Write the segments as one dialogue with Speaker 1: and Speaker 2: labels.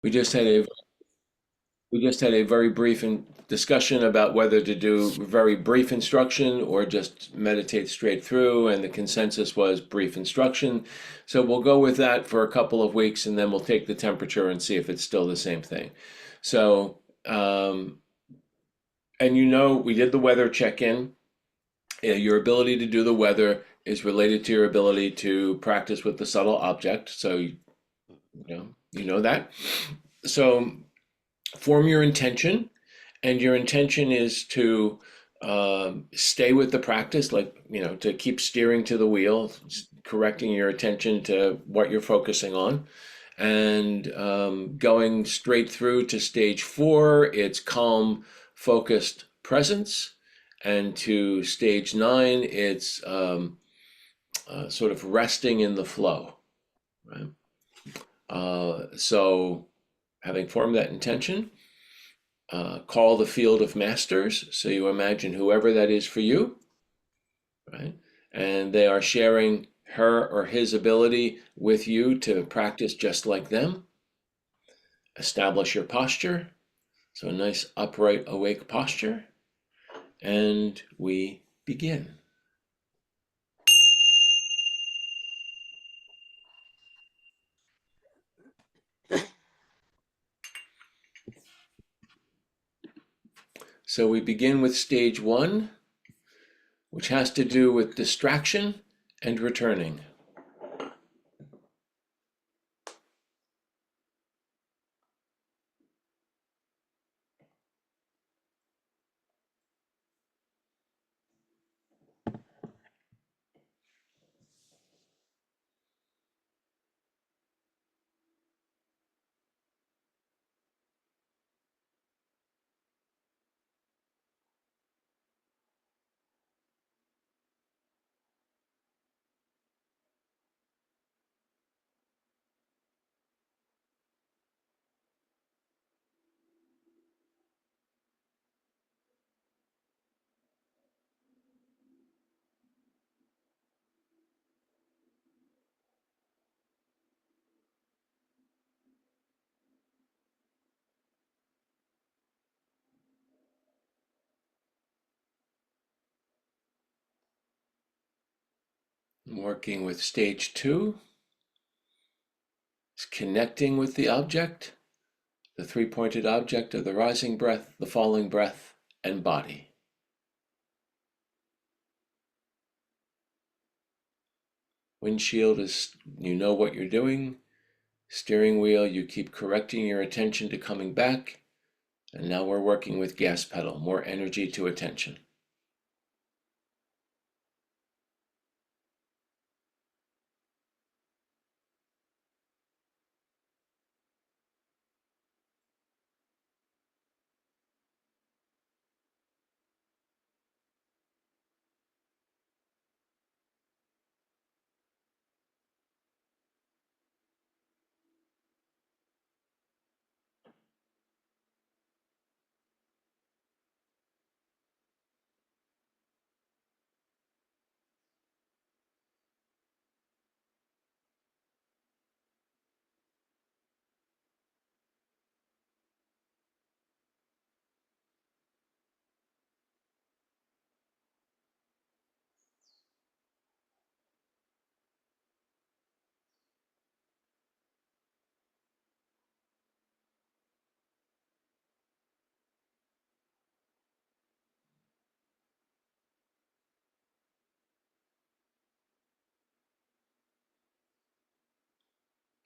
Speaker 1: We just had a we just had a very brief discussion about whether to do very brief instruction or just meditate straight through, and the consensus was brief instruction. So we'll go with that for a couple of weeks, and then we'll take the temperature and see if it's still the same thing. So, and we did the weather check-in. Your ability to do the weather is related to your ability to practice with the subtle object. So you know that. So form your intention, and your intention is to stay with the practice, like to keep steering to the wheel, correcting your attention to what you're focusing on, and going straight through to stage four. It's calm, focused presence, and to stage nine, it's sort of resting in the flow, right? So, having formed that intention, call the field of masters. So you imagine whoever that is for you, right? And they are sharing her or his ability with you to practice just like them. Establish your posture. So a nice upright, awake posture. And we begin. So we begin with stage one, which has to do with distraction and returning. Working with stage two is connecting with the object, the three-pointed object of the rising breath, the falling breath, and body. Windshield is, you know what you're doing. Steering wheel, you keep correcting your attention to coming back. And now we're working with gas pedal, more energy to attention.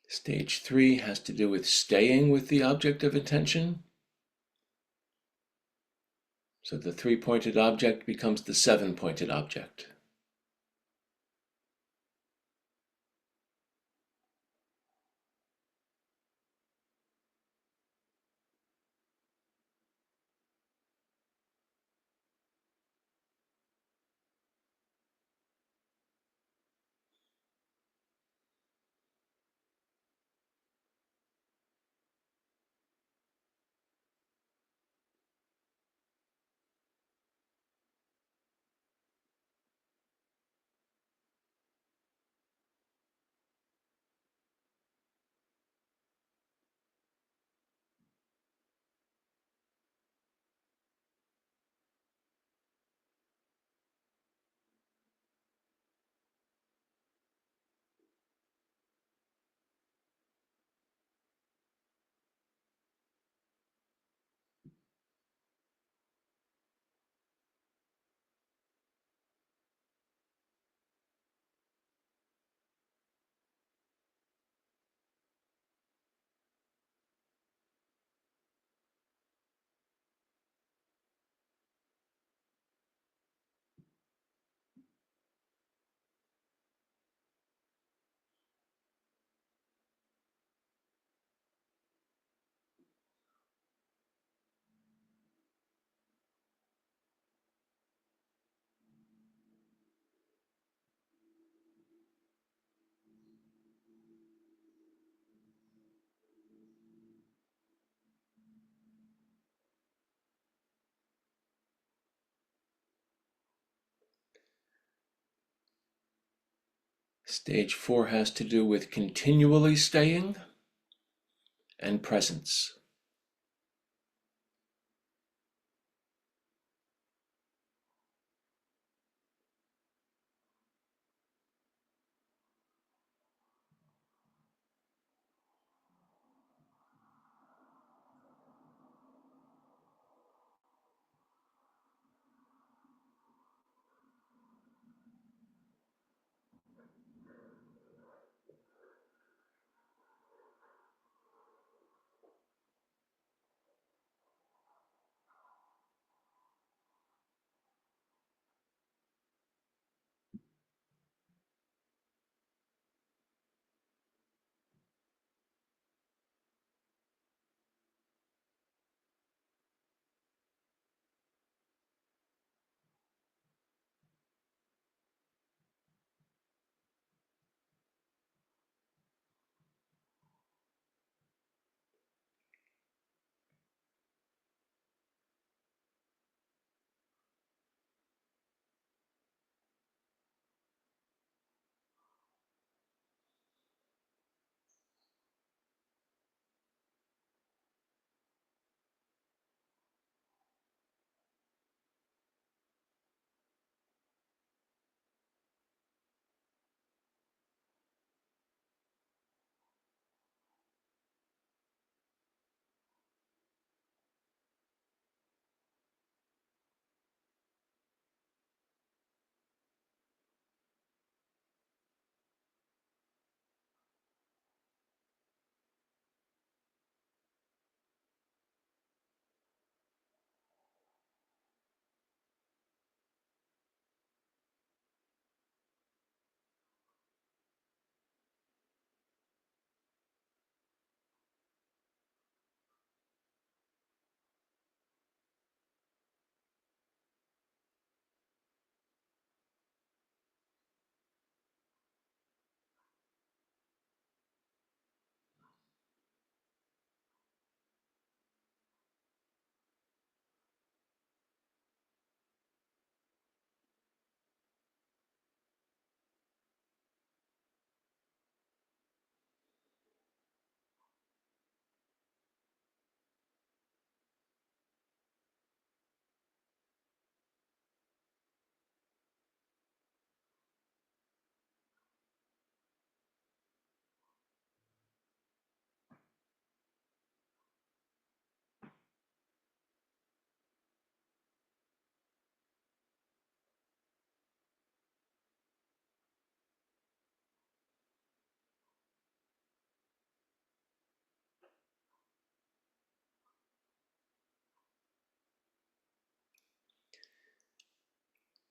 Speaker 1: Stage three has to do with staying with the object of attention. So the three-pointed object becomes the seven-pointed object. Stage 4 has to do with continually staying and presence.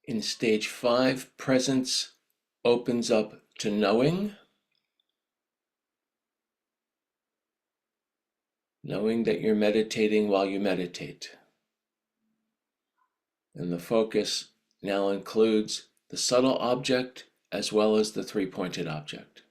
Speaker 1: In stage 5, presence opens up to knowing, knowing that you're meditating while you meditate. And the focus now includes the subtle object as well as the three-pointed object.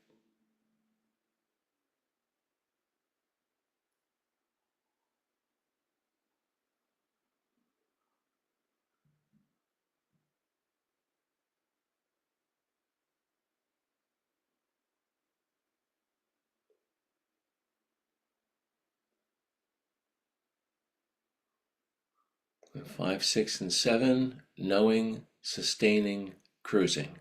Speaker 1: And 5, 6, and 7, knowing, sustaining, cruising.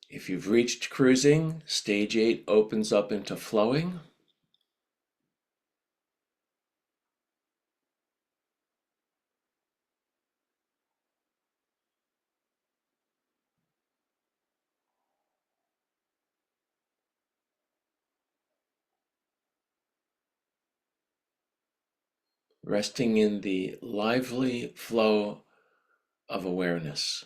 Speaker 1: If you've reached cruising, stage 8 opens up into flowing. Resting in the lively flow of awareness.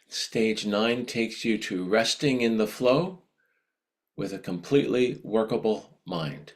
Speaker 1: Stage 9 takes you to resting in the flow, with a completely workable mind.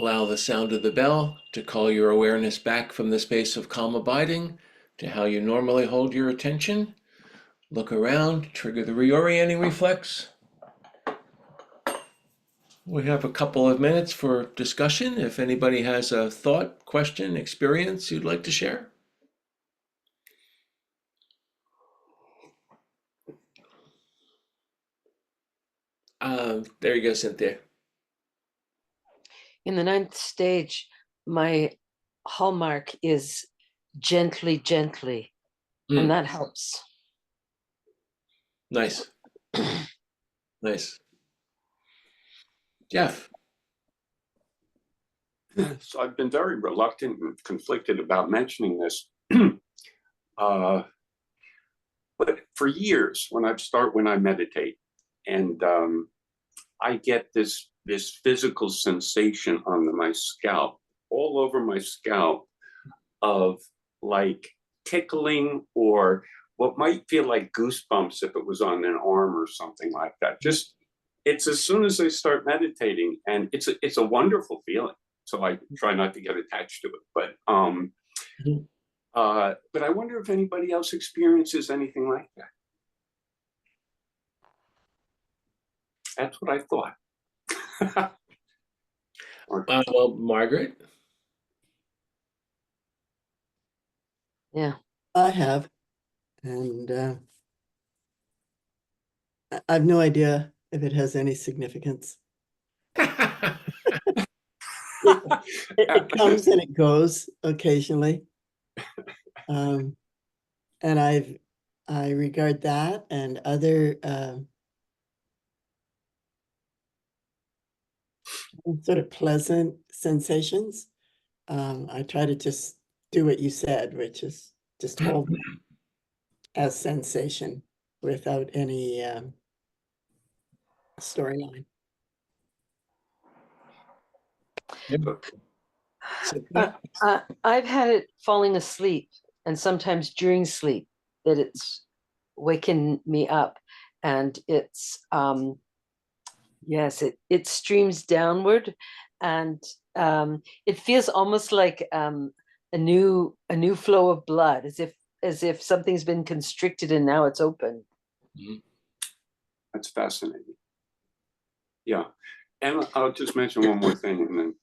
Speaker 1: Allow the sound of the bell to call your awareness back from the space of calm abiding to how you normally hold your attention. Look around, trigger the reorienting reflex. We have a couple of minutes for discussion. If anybody has a thought, question, experience you'd like to share. There you go, Cynthia.
Speaker 2: In the ninth stage, my hallmark is gently, gently, and that helps.
Speaker 1: Nice. Nice. Jeff.
Speaker 3: So I've been very reluctant and conflicted about mentioning this. But for years, when I meditate, and I get this physical sensation on my scalp, all over my scalp, of like tickling, or what might feel like goosebumps if it was on an arm or something like that. Just, it's as soon as I start meditating, and it's a wonderful feeling. So I try not to get attached to it. But I wonder if anybody else experiences anything like that. That's what I thought.
Speaker 1: Well, Margaret.
Speaker 2: Yeah.
Speaker 4: I have, and I have no idea if it has any significance. It comes and it goes occasionally. And I regard that and other sort of pleasant sensations. I try to just do what you said, which is just hold as sensation without any storyline.
Speaker 2: I've had it falling asleep, and sometimes during sleep that it's waken me up, and it's yes, it streams downward, and it feels almost like a new flow of blood, as if something's been constricted and now it's open.
Speaker 3: That's fascinating. Yeah, and I'll just mention one more thing, and then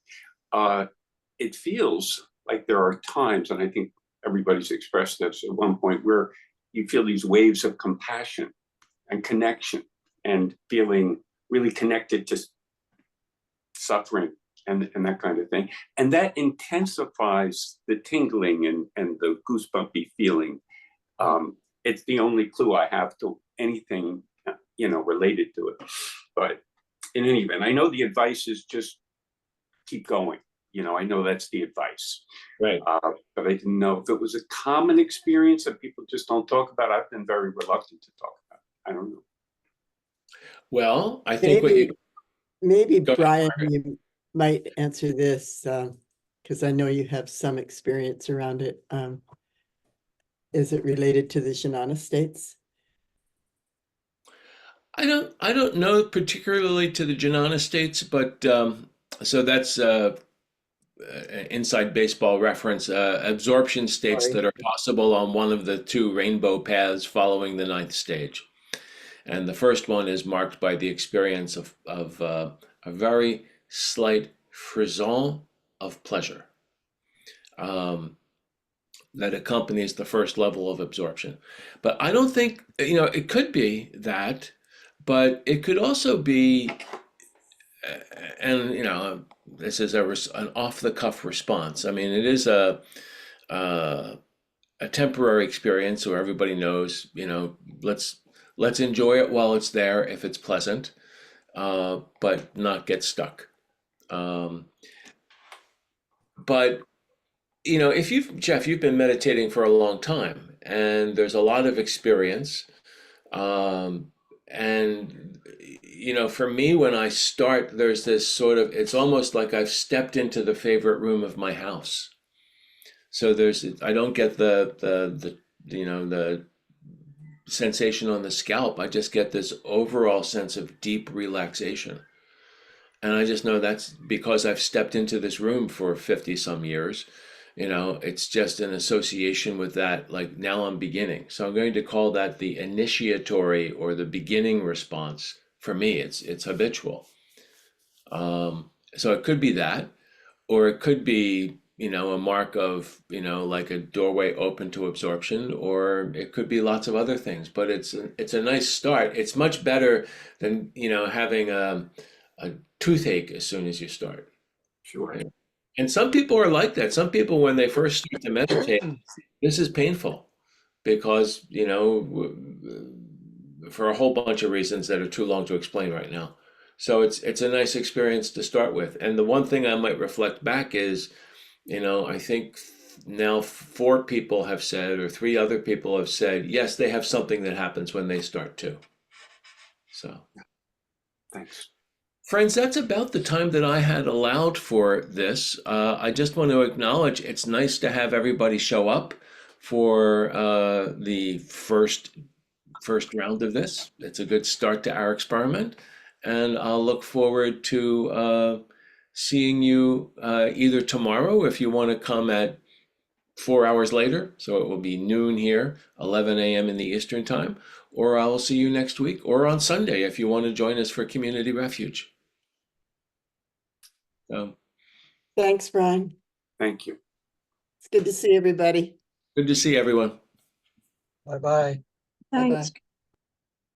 Speaker 3: it feels like there are times, and I think everybody's expressed this at one point, where you feel these waves of compassion and connection, and feeling really connected to suffering and that kind of thing. And that intensifies the tingling and the goosebumpy feeling. It's the only clue I have to anything, related to it. But in any event, I know the advice is just keep going. I know that's the advice.
Speaker 1: Right.
Speaker 3: But I didn't know if it was a common experience that people just don't talk about. I've been very reluctant to talk about it. I don't know.
Speaker 1: Well, I think
Speaker 4: maybe
Speaker 1: Go ahead,
Speaker 4: Brian,
Speaker 1: Margaret.
Speaker 4: you might answer this because I know you have some experience around it. Is it related to the Jnana states?
Speaker 1: I don't know particularly to the Jnana states, but so that's inside baseball reference. Absorption states
Speaker 4: Sorry.
Speaker 1: that are possible on one of the two rainbow paths following the ninth stage, and the first one is marked by the experience of a very slight frisson of pleasure that accompanies the first level of absorption. But I don't think, it could be that, but it could also be, and this is an off-the-cuff response. I mean, it is a temporary experience, so everybody knows, let's enjoy it while it's there if it's pleasant, but not get stuck. But if you've been meditating for a long time, and there's a lot of experience, and for me, when I start, there's this it's almost like I've stepped into the favorite room of my house. So I don't get the sensation on the scalp. I just get this overall sense of deep relaxation. And I just know that's because I've stepped into this room for 50 some years. You know, it's just an association with that. Like now I'm beginning. So I'm going to call that the initiatory or the beginning response. For me, it's habitual. So it could be that, or it could be, you know, a mark of, you know, like a doorway open to absorption, or it could be lots of other things. But it's a nice start. It's much better than, you know, having a toothache as soon as you start.
Speaker 3: Sure.
Speaker 1: Yeah. And some people are like that. Some people, when they first start to meditate, this is painful because, you know, for a whole bunch of reasons that are too long to explain right now. So it's a nice experience to start with. And the one thing I might reflect back is, you know, I think now 4 people have said, or 3 other people have said, yes, they have something that happens when they start too. So.
Speaker 3: Thanks.
Speaker 1: Friends, that's about the time that I had allowed for this. I just want to acknowledge it's nice to have everybody show up for the first round of this. It's a good start to our experiment, and I'll look forward to seeing you either tomorrow if you want to come at 4 hours later, so it will be noon here, 11 a.m. in the Eastern Time, or I will see you next week, or on Sunday if you want to join us for Community Refuge.
Speaker 4: Thanks, Brian.
Speaker 3: Thank you.
Speaker 4: It's good to see everybody.
Speaker 1: Good to see everyone.
Speaker 5: Bye-bye.
Speaker 4: Bye-bye.